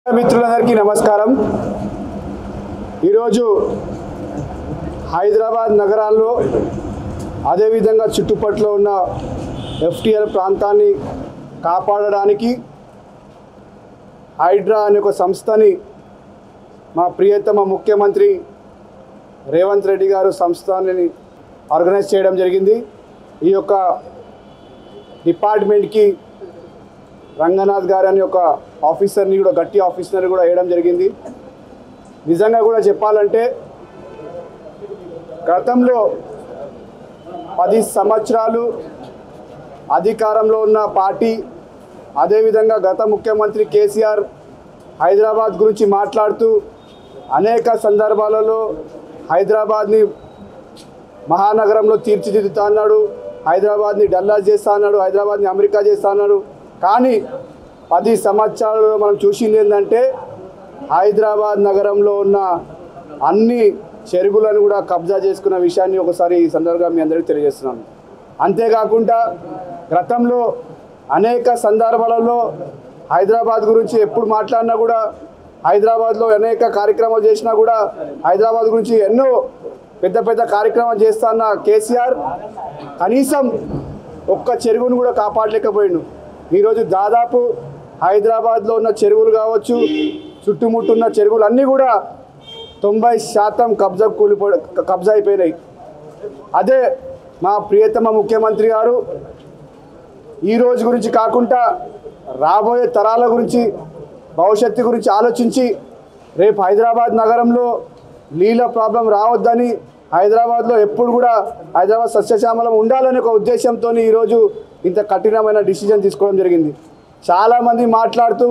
మిత్రులందరికీ నమస్కారం। ఈరోజు హైదరాబాద్ నగరాల్లో అదేవిధంగా చుట్టుపక్కల ఉన్న ఎఫ్టీఎల్ ప్రాంతాన్ని కాపాడడానికి హైడ్రా అనే ఒక సంస్థని మా ప్రియతమ ముఖ్యమంత్రి రేవంత్ రెడ్డి గారు సంస్థని ఆర్గనైజ్ చేయడం జరిగింది। ఈ యొక్క డిపార్ట్మెంట్కి రంగనాథ్ గారు అనే ఒక ఆఫీసర్ని కూడా గట్టి ఆఫీసర్ని కూడా వేయడం జరిగింది। నిజంగా కూడా చెప్పాలంటే గతంలో 10 సంవత్సరాలు అధికారంలో ఉన్న పార్టీ అదేవిధంగా గత ముఖ్యమంత్రి కేసీఆర్ హైదరాబాద్ గురించి మాట్లాడుతూ అనేక సందర్భాలలో హైదరాబాద్ని మహానగరంలో తీర్చిదిద్దుతా అన్నాడు, హైదరాబాద్ని డల్లాస్ చేస్తా అన్నాడు, హైదరాబాద్ని అమెరికా చేస్తా అన్నాడు। కానీ 10 సంవత్సరాలలో మనం చూసింది ఏంటంటే హైదరాబాద్ నగరంలో ఉన్న అన్ని చెరువులను కూడా కబ్జా చేసుకున్న విషయాన్ని ఒకసారి ఈ సందర్భంగా మీ అందరికీ తెలియజేస్తున్నాను। అంతేకాకుండా గతంలో అనేక సందర్భాలలో హైదరాబాద్ గురించి ఎప్పుడు మాట్లాడినా కూడా హైదరాబాద్లో అనేక కార్యక్రమాలు చేసినా కూడా హైదరాబాద్ గురించి ఎన్నో పెద్ద పెద్ద కార్యక్రమాలు చేస్తున్న కేసీఆర్ కనీసం ఒక్క చెరువును కూడా కాపాడలేకపోయిండు। ఈరోజు దాదాపు హైదరాబాద్లో ఉన్న చెరువులు కావచ్చు, చుట్టుముట్టున్న చెరువులు అన్నీ కూడా 90% కబ్జా అయిపోయినాయి। అదే మా ప్రియతమ ముఖ్యమంత్రి గారు ఈ రోజు గురించి కాకుండా రాబోయే తరాల గురించి భవిష్యత్తు గురించి ఆలోచించి రేపు హైదరాబాద్ నగరంలో నీళ్ళ ప్రాబ్లం రావద్దని, హైదరాబాద్లో ఎప్పుడు కూడా హైదరాబాద్ సస్యశ్యామలం ఉండాలనే ఒక ఉద్దేశంతో ఈరోజు ఇంత కఠినమైన డిసిజన్ తీసుకోవడం జరిగింది। చాలామంది మాట్లాడుతూ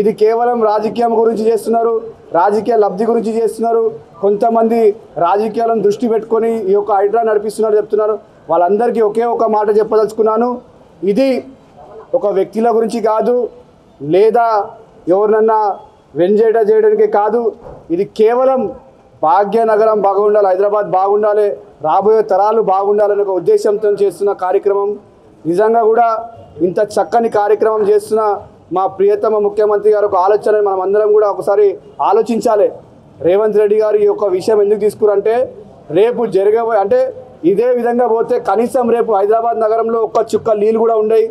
ఇది కేవలం రాజకీయం గురించి చేస్తున్నారు, రాజకీయ లబ్ధి గురించి చేస్తున్నారు, కొంతమంది రాజకీయాలను దృష్టి పెట్టుకొని ఈ యొక్క హైడ్రా నడిపిస్తున్నారు చెప్తున్నారు। వాళ్ళందరికీ ఒకే ఒక మాట చెప్పదలుచుకున్నాను, ఇది ఒక వ్యక్తుల గురించి కాదు, లేదా ఎవరినన్నా వెంజేట చేయడానికి కాదు, ఇది కేవలం భాగ్యనగరం బాగుండాలి, హైదరాబాద్ బాగుండాలి, రాబోయే తరాలు బాగుండాలనే ఒక ఉద్దేశంతో చేస్తున్న కార్యక్రమం। నిజంగా కూడా ఇంత చక్కని కార్యక్రమం చేస్తున్న మా ప్రియతమ ముఖ్యమంత్రి గారు ఒక ఆలోచన మనం అందరం కూడా ఒకసారి ఆలోచించాలి। రేవంత్ రెడ్డి గారు ఈ యొక్క విషయం ఎందుకు తీసుకురంటే రేపు జరగబోయే అంటే ఇదే విధంగా పోతే కనీసం రేపు హైదరాబాద్ నగరంలో ఒక్క చుక్క నీళ్ళు కూడా ఉండవు।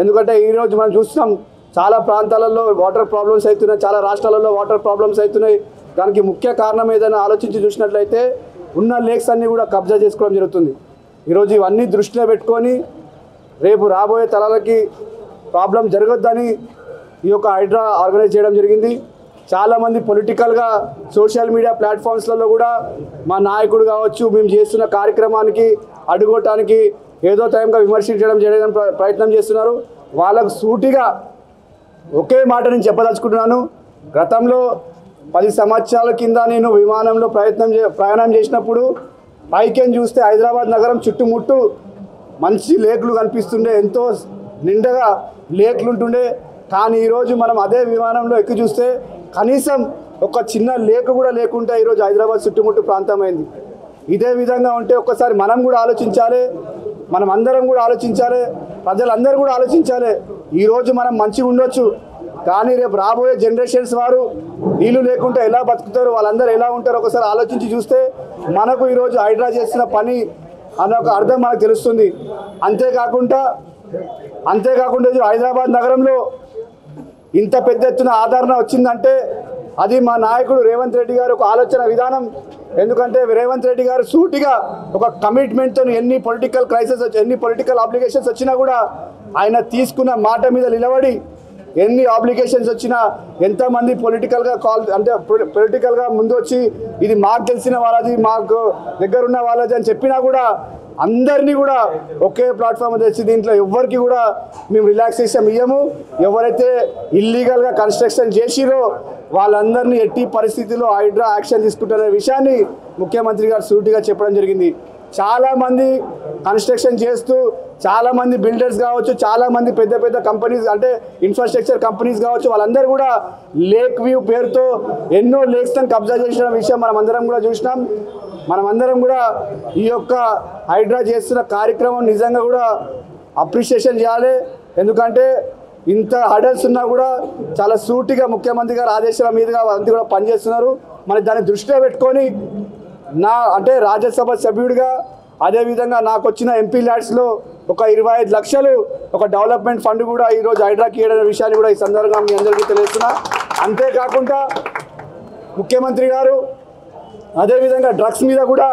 ఎందుకంటే ఈరోజు మనం చూస్తున్నాం చాలా ప్రాంతాలలో వాటర్ ప్రాబ్లమ్స్ అవుతున్నాయి, చాలా రాష్ట్రాలలో వాటర్ ప్రాబ్లమ్స్ అవుతున్నాయి। దానికి ముఖ్య కారణం ఏదైనా ఆలోచించి చూసినట్లయితే ఉన్న లేక్స్ అన్నీ కూడా కబ్జా చేసుకోవడం జరుగుతుంది। ఈరోజు ఇవన్నీ దృష్టిలో పెట్టుకొని రేపు రాబోయే తరాలకి ప్రాబ్లం జరగొద్దని ఈ యొక్క హైడ్రా ఆర్గనైజ్ చేయడం జరిగింది। చాలామంది పొలిటికల్గా సోషల్ మీడియా ప్లాట్ఫామ్స్లలో కూడా మా నాయకుడు కావచ్చు మేము చేస్తున్న కార్యక్రమానికి అడ్డుకోవటానికి ఏదో టైంగా చేయడం ప్రయత్నం చేస్తున్నారు। వాళ్ళకు సూటిగా ఒకే మాట నేను చెప్పదలుచుకుంటున్నాను, గతంలో 10 సంవత్సరాల కింద నేను విమానంలో ప్రయాణం చేసినప్పుడు పైకేం చూస్తే హైదరాబాద్ నగరం చుట్టుముట్టు మంచి లేకులు కనిపిస్తుండే, ఎంతో నిండగా లేకులు ఉంటుండే। కానీ ఈరోజు మనం అదే విమానంలో ఎక్కి చూస్తే కనీసం ఒక చిన్న లేకు కూడా లేకుండా ఈరోజు హైదరాబాద్ చుట్టుముట్టు ప్రాంతమైంది। ఇదే విధంగా ఉంటే ఒక్కసారి మనం కూడా ఆలోచించాలి, మనం అందరం కూడా ఆలోచించాలి, ప్రజలందరూ కూడా ఆలోచించాలి। ఈరోజు మనం మంచిగా ఉండొచ్చు కానీ రేపు రాబోయే జనరేషన్స్ వారు నీళ్ళు లేకుంటే ఎలా బతుకుతారు, వాళ్ళందరూ ఎలా ఉంటారో ఒకసారి ఆలోచించి చూస్తే మనకు ఈరోజు హైడ్రా చేస్తున్న పని అన్న ఒక అర్థం మనకు తెలుస్తుంది। అంతేకాకుండా హైదరాబాద్ నగరంలో ఇంత పెద్ద ఎత్తున ఆదరణ వచ్చిందంటే అది మా నాయకుడు రేవంత్ రెడ్డి గారు ఒక ఆలోచన విధానం। ఎందుకంటే రేవంత్ రెడ్డి గారు సూటిగా ఒక కమిట్మెంట్తో ఎన్ని పొలిటికల్ క్రైసిస్ ఎన్ని పొలిటికల్ ఆబ్లిగేషన్స్ వచ్చినా కూడా ఆయన తీసుకున్న మాట మీద నిలబడి ఎన్ని ఆబ్లిగేషన్స్ వచ్చినా ఎంతమంది పొలిటికల్గా ముందు వచ్చి ఇది మాకు తెలిసిన వాళ్ళది మాకు దగ్గరున్న వాళ్ళది అని చెప్పినా కూడా అందరినీ కూడా ఒకే ప్లాట్ఫామ్ తెచ్చి దీంట్లో ఎవరికి కూడా మేము రిలాక్సేషన్ ఇవ్వము, ఎవరైతే ఇల్లీగల్గా కన్స్ట్రక్షన్ చేసిరో వాళ్ళందరినీ ఎట్టి పరిస్థితుల్లో హైడ్రా యాక్షన్ తీసుకుంటారనే విషయాన్ని ముఖ్యమంత్రి గారు సూటిగా చెప్పడం జరిగింది। చాలామంది కన్స్ట్రక్షన్ చేస్తూ చాలామంది బిల్డర్స్ కావచ్చు, చాలామంది పెద్ద పెద్ద కంపెనీస్ అంటే ఇన్ఫ్రాస్ట్రక్చర్ కంపెనీస్ కావచ్చు, వాళ్ళందరూ కూడా లేక్ వ్యూ పేరుతో ఎన్నో లేక్స్ని కబ్జా చేసిన విషయం మనం అందరం కూడా చూసినాం। మనమందరం కూడా ఈ యొక్క హైడ్రా చేస్తున్న కార్యక్రమం నిజంగా కూడా అప్రిషియేషన్ చేయాలి। ఎందుకంటే ఇంత హడల్స్ ఉన్నా కూడా చాలా సూటిగా ముఖ్యమంత్రి గారు ఆదేశాల మీదుగా అంతా కూడా పనిచేస్తున్నారు. మరి దాన్ని దృష్టిలో పెట్టుకొని అంటే రాజ్యసభ సభ్యుడిగా అదేవిధంగా నాకు వచ్చిన ఎంపీ ల్యాడ్స్లో ఒక 25 లక్షలు ఒక డెవలప్మెంట్ ఫండ్ కూడా ఈరోజు హైడ్రాకి ఇవ్వడం విషయాన్ని కూడా ఈ సందర్భంగా మీ అందరికీ తెలియజేస్తున్నా. అంతేకాకుండా ముఖ్యమంత్రి గారు అదేవిధంగా డ్రగ్స్ మీద కూడా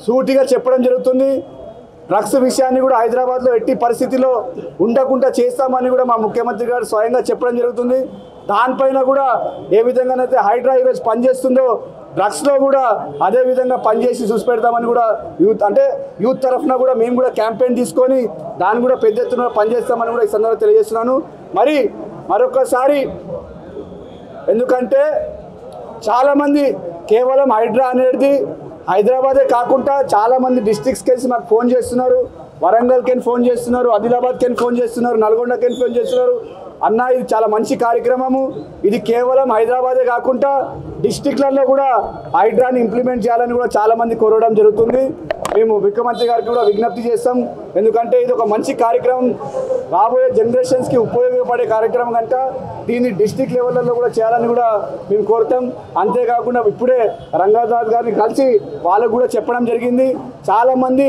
సూటిగా చెప్పడం జరుగుతుంది. డ్రగ్స్ విషయాన్ని కూడా హైదరాబాద్లో ఎట్టి పరిస్థితిలో ఉండకుండా చేస్తామని కూడా మా ముఖ్యమంత్రి గారు స్వయంగా చెప్పడం జరుగుతుంది. దానిపైన కూడా ఏ విధంగానైతే హైడ్రా ఈరోజు పనిచేస్తుందో డ్రగ్స్లో కూడా అదే విధంగా పనిచేసి చూసి పెడతామని కూడా యూత్ తరఫున కూడా మేము కూడా క్యాంపెయిన్ తీసుకొని దాన్ని కూడా పెద్ద ఎత్తున పనిచేస్తామని కూడా ఈ సందర్భంగా తెలియజేస్తున్నాను. మరి మరొకసారి ఎందుకంటే చాలామంది కేవలం హైడ్రా అనేది హైదరాబాదే కాకుండా చాలామంది డిస్ట్రిక్ట్స్కి వెళ్ళి మాకు ఫోన్ చేస్తున్నారు, వరంగల్కి ఫోన్ చేస్తున్నారు, ఆదిలాబాద్కి ఫోన్ చేస్తున్నారు, నల్గొండకి ఫోన్ చేస్తున్నారు. అన్న ఇది చాలా మంచి కార్యక్రమము, ఇది కేవలం హైదరాబాదే కాకుండా డిస్ట్రిక్ట్లలో కూడా హైడ్రాని ఇంప్లిమెంట్ చేయాలని కూడా చాలామంది కోరడం జరుగుతుంది. మేము ముఖ్యమంత్రి గారికి కూడా విజ్ఞప్తి చేస్తాం. ఎందుకంటే ఇది ఒక మంచి కార్యక్రమం, రాబోయే జనరేషన్స్కి ఉపయోగపడే కార్యక్రమం కనుక దీన్ని డిస్ట్రిక్ట్ లెవెల్లో కూడా చేయాలని కూడా మేము కోరుతాం. అంతేకాకుండా ఇప్పుడే రంగనాథ్ గారిని కలిసి వాళ్ళకు కూడా చెప్పడం జరిగింది. చాలామంది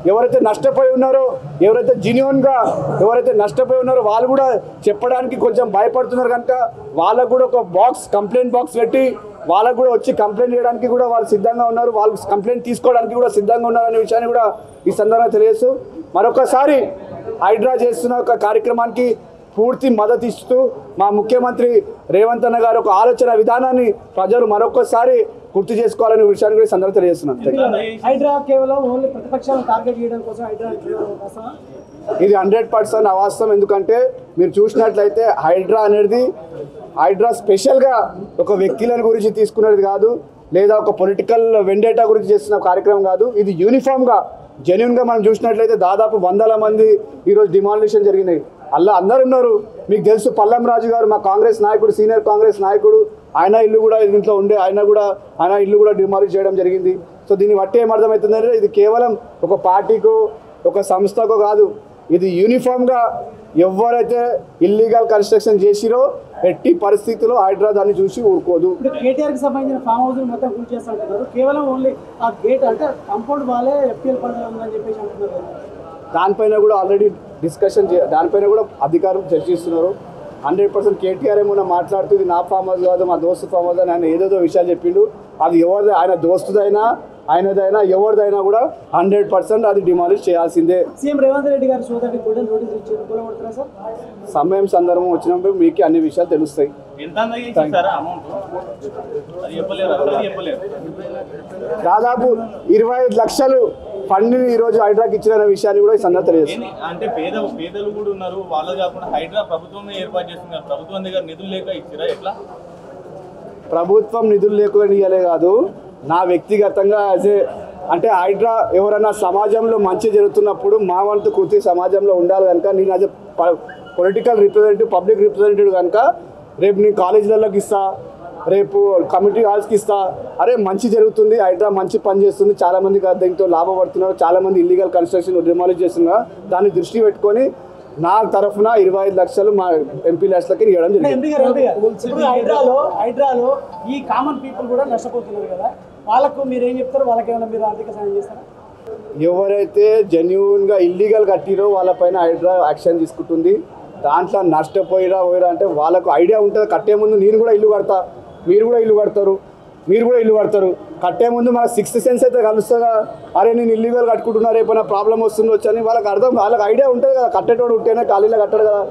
ఎవరైతే నష్టపోయి ఉన్నారో ఎవరైతే జెన్యూన్గా ఎవరైతే నష్టపోయి ఉన్నారో వాళ్ళు కూడా చెప్పడానికి కొంచెం భయపడుతున్నారు కనుక వాళ్ళకు కూడా ఒక కంప్లైంట్ బాక్స్ పెట్టి వాళ్ళకు కూడా వచ్చి కంప్లైంట్ చేయడానికి కూడా వాళ్ళు సిద్ధంగా ఉన్నారు, వాళ్ళు కంప్లైంట్ తీసుకోవడానికి కూడా సిద్ధంగా ఉన్నారనే విషయాన్ని కూడా ఈ సందర్భంగా తెలియజేస్తూ మరొకసారి హైడ్రా చేస్తున్న ఒక కార్యక్రమానికి పూర్తి మద్దతు ఇస్తూ మా ముఖ్యమంత్రి రేవంత్ అన్న గారు ఒక ఆలోచన విధానాన్ని ప్రజలు మరొకసారి గుర్తు చేసుకోవాలనే విషయాన్ని కూడా సందర్భంగా తెలియజేస్తున్నాను. ఇది 100% అవాస్తవం. ఎందుకంటే మీరు చూసినట్లయితే హైడ్రా స్పెషల్గా ఒక వ్యక్తుల గురించి తీసుకునేది కాదు, లేదా ఒక పొలిటికల్ వెండేటా గురించి చేస్తున్న కార్యక్రమం కాదు. ఇది యూనిఫామ్గా జెన్యూన్గా మనం చూసినట్లయితే దాదాపు 100 మంది ఈరోజు డిమాలిషన్ జరిగినాయి. అలా అందరు ఉన్నారు. మీకు తెలుసు పల్లం రాజు గారు మా కాంగ్రెస్ నాయకుడు, సీనియర్ కాంగ్రెస్ నాయకుడు, ఆయన ఇల్లు కూడా ఇంట్లో ఉండే ఆయన ఇల్లు కూడా డిమాలిష్ చేయడం జరిగింది. సో దీన్ని బట్టి ఏమర్థమవుతుందంటే ఇది కేవలం ఒక పార్టీకో ఒక సంస్థకో కాదు, ఇది యూనిఫామ్గా ఎవరైతే ఇల్లీగల్ కన్స్ట్రక్షన్ చేసిరో ఎట్టి పరిస్థితుల్లో హైడ్రా దాన్ని చూసి ఊరుకోదు. కేటీఆర్కి సంబంధించిన ఫామ్ హౌస్ మొత్తం కూల్ చేస్తుంటున్నారు, కేవలం ఓన్లీ ఆ గేట్ అంటే కంపౌండ్ వాళ్ళే ఎఫ్టీఎల్ పనులు ఉందని చెప్పేసి అంటున్నారు. దానిపైన కూడా ఆల్రెడీ దానిపైన కూడా అధికారులు చర్చిస్తున్నారు. 100% కేటీఆర్ ఏమన్నా మాట్లాడుతుంది నా ఫామ్ హౌస్ కాదు మా దోస్తు ఫామ్ హౌస్ అని ఆయన ఏదేదో విషయాలు చెప్పిండు. అది ఎవరిది, ఆయన దోస్తుదైనా ఆయనదైనా ఎవరిదైనా కూడా 100% అది డిమాలిష్ చేయాల్సిందే. సీఎం రేవంత్ రెడ్డి గారు సోదరుడికి కూడా నోటీస్ ఇచ్చారు సార్. సమయం సందర్భం వచ్చినప్పుడు మీకు అన్ని విషయాలు తెలుస్తాయి. దాదాపు 25 లక్షలు ఫండ్ ఈరోజు హైడ్రాకి ఇచ్చిన విషయాన్ని కూడా ఈ సందర్భంగా తెలియజేస్తుంది. అంటే పేదలు కూడా ఉన్నారు, వాళ్ళు కాకుండా హైడ్రా ప్రభుత్వమే ఏర్పాటు చేస్తున్నారు, ప్రభుత్వం దగ్గర నిధులు లేక ఇచ్చిరా ఎట్లా? ప్రభుత్వం నిధులు లేకుండా ఇవ్వలే కాదు, నా వ్యక్తిగతంగా అంటే హైడ్రా ఎవరైనా సమాజంలో మంచి జరుగుతున్నప్పుడు మా వంతు కృతి సమాజంలో ఉండాలి కనుక నేను అదే పొలిటికల్ రిప్రజెంటేటివ్ పబ్లిక్ రిప్రజెంటేటివ్ కనుక రేపు నేను కాలేజీలలోకి ఇస్తా, రేపు కమ్యూనిటీ హాల్స్కి ఇస్తా. అరే మంచి జరుగుతుంది, హైడ్రా మంచి పని చేస్తుంది, చాలామంది దీంతో లాభపడుతున్నారు, చాలామంది ఇల్లీగల్ కన్స్ట్రక్షన్ డిమాలిష్ చేస్తున్నారు, దాన్ని దృష్టి పెట్టుకొని నా తరఫున 25 లక్షలు మా ఎంపీ ల్యాడ్స్లకి ఇవ్వడం జరిగింది. హైడ్రాలో ఈ కామన్ పీపుల్ కూడా నష్టపోతున్నారు కదా, వాళ్ళకు మీరు ఏం చెప్తారు? వాళ్ళకి ఏమైనా మీరు ఆర్థిక సాయం చేస్తారా? ఎవరైతే జెన్యూన్గా ఇల్లీగల్ కట్టిరో వాళ్ళపైన హైడ్రా యాక్షన్ తీసుకుంటుంది. దాంట్లో నష్టపోయిరా అంటే వాళ్ళకు ఐడియా ఉంటుంది. కట్టే ముందు నేను కూడా ఇల్లు కడతా, మీరు కూడా ఇల్లు కడతారు, కట్టే ముందు మన 6th సెన్స్ అయితే కలుస్తుందా, అరే నేను ఇల్లీగల్ కట్టుకుంటున్నా రేపు ప్రాబ్లం వస్తుండొచ్చు అని వాళ్ళకి ఐడియా ఉంటుంది కదా. కట్టేటోడు ఉంటేనే ఖాళీలో కట్టాడు కదా.